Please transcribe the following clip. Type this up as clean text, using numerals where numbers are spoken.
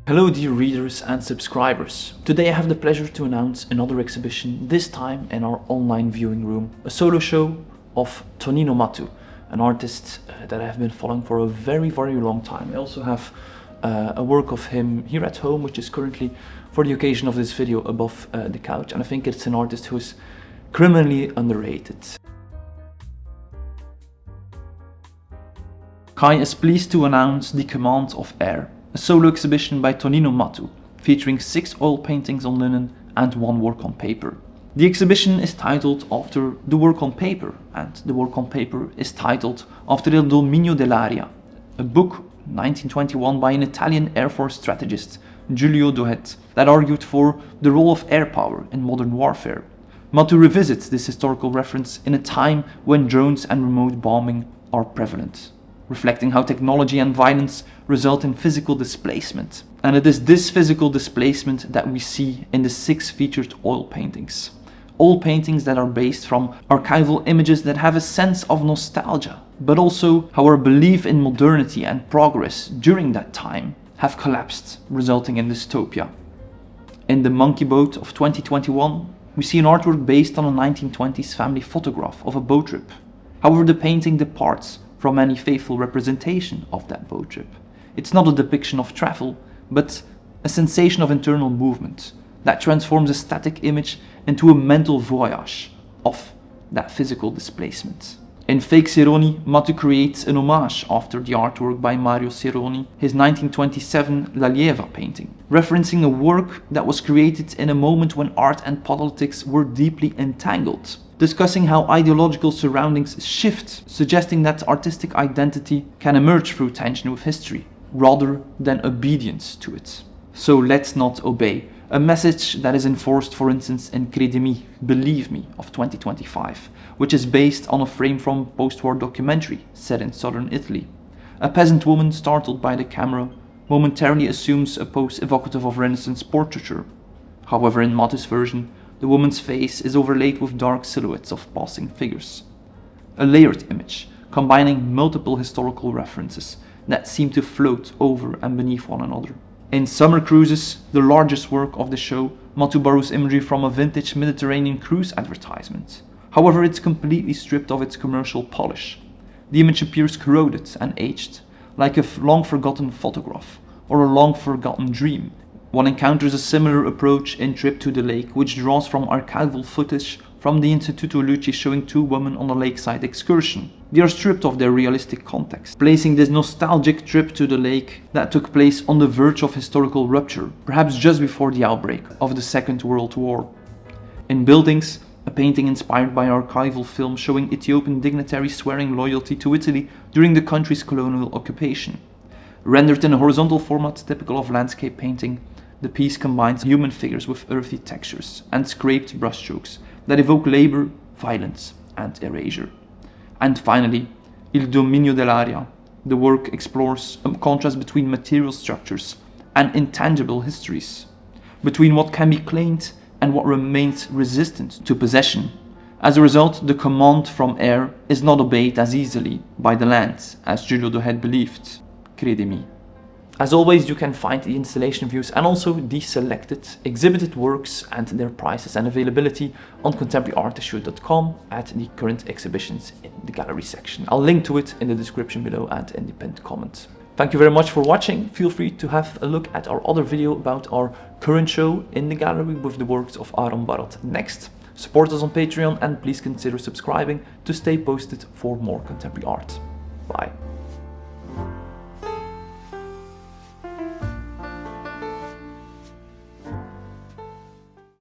Hello dear readers and subscribers. Today I have the pleasure to announce another exhibition, this time in our online viewing room. A solo show of Tonino Mattu, an artist that I have been following for a very long time. I also have a work of him here at home, which is currently, for the occasion of this video, above the couch. And I think it's an artist who's criminally underrated. CAI is pleased to announce The Command of Air, a solo exhibition by Tonino Mattu, featuring 6 oil paintings on linen and 1 work on paper. The exhibition is titled after the work on paper, and the work on paper is titled after Il Dominio dell'Aria, a book 1921 by an Italian Air Force strategist, Julien Delagrange, that argued for the role of air power in modern warfare. Mattu revisits this historical reference in a time when drones and remote bombing are prevalent, reflecting how technology and violence result in physical displacement. And it is this physical displacement that we see in the 6 featured oil paintings. Oil paintings that are based from archival images that have a sense of nostalgia, but also how our belief in modernity and progress during that time have collapsed, resulting in dystopia. In The Monkey Boat of 2021, we see an artwork based on a 1920s family photograph of a boat trip. However, the painting departs from any faithful representation of that boat trip. It's not a depiction of travel, but a sensation of internal movement that transforms a static image into a mental voyage of that physical displacement. In Fake Cerroni, Mattu creates an homage after the artwork by Mario Cerroni, his 1927 La Lieva painting, referencing a work that was created in a moment when art and politics were deeply entangled, discussing how ideological surroundings shift, suggesting that artistic identity can emerge through tension with history, rather than obedience to it. So let's not obey, a message that is enforced, for instance, in Credimi, Believe Me, of 2025, which is based on a frame from a post-war documentary set in southern Italy. A peasant woman, startled by the camera, momentarily assumes a pose evocative of Renaissance portraiture. However, in Mattu's version, the woman's face is overlaid with dark silhouettes of passing figures. A layered image, combining multiple historical references that seem to float over and beneath one another. In Summer Cruises, the largest work of the show, Mattu borrows imagery from a vintage Mediterranean cruise advertisement. However, it's completely stripped of its commercial polish. The image appears corroded and aged, like a long-forgotten photograph or a long-forgotten dream. One encounters a similar approach in Trip to the Lake, which draws from archival footage from the Instituto Lucci showing 2 women on a lakeside excursion. They are stripped of their realistic context, placing this nostalgic trip to the lake that took place on the verge of historical rupture, perhaps just before the outbreak of the Second World War. In Buildings, a painting inspired by archival film showing Ethiopian dignitaries swearing loyalty to Italy during the country's colonial occupation. Rendered in a horizontal format typical of landscape painting, the piece combines human figures with earthy textures and scraped brushstrokes that evoke labor, violence, and erasure. And finally, Il Dominio dell'Aria. The work explores a contrast between material structures and intangible histories, between what can be claimed and what remains resistant to possession. As a result, the command from air is not obeyed as easily by the land as Julien Delagrange believed. Credimi. As always, you can find the installation views and also the selected exhibited works and their prices and availability on contemporaryartissue.com at the current exhibitions in the gallery section. I'll link to it in the description below and in the pinned comment. Thank you very much for watching. Feel free to have a look at our other video about our current show in the gallery with the works of Aaron Barat next. Support us on Patreon and please consider subscribing to stay posted for more contemporary art. Bye.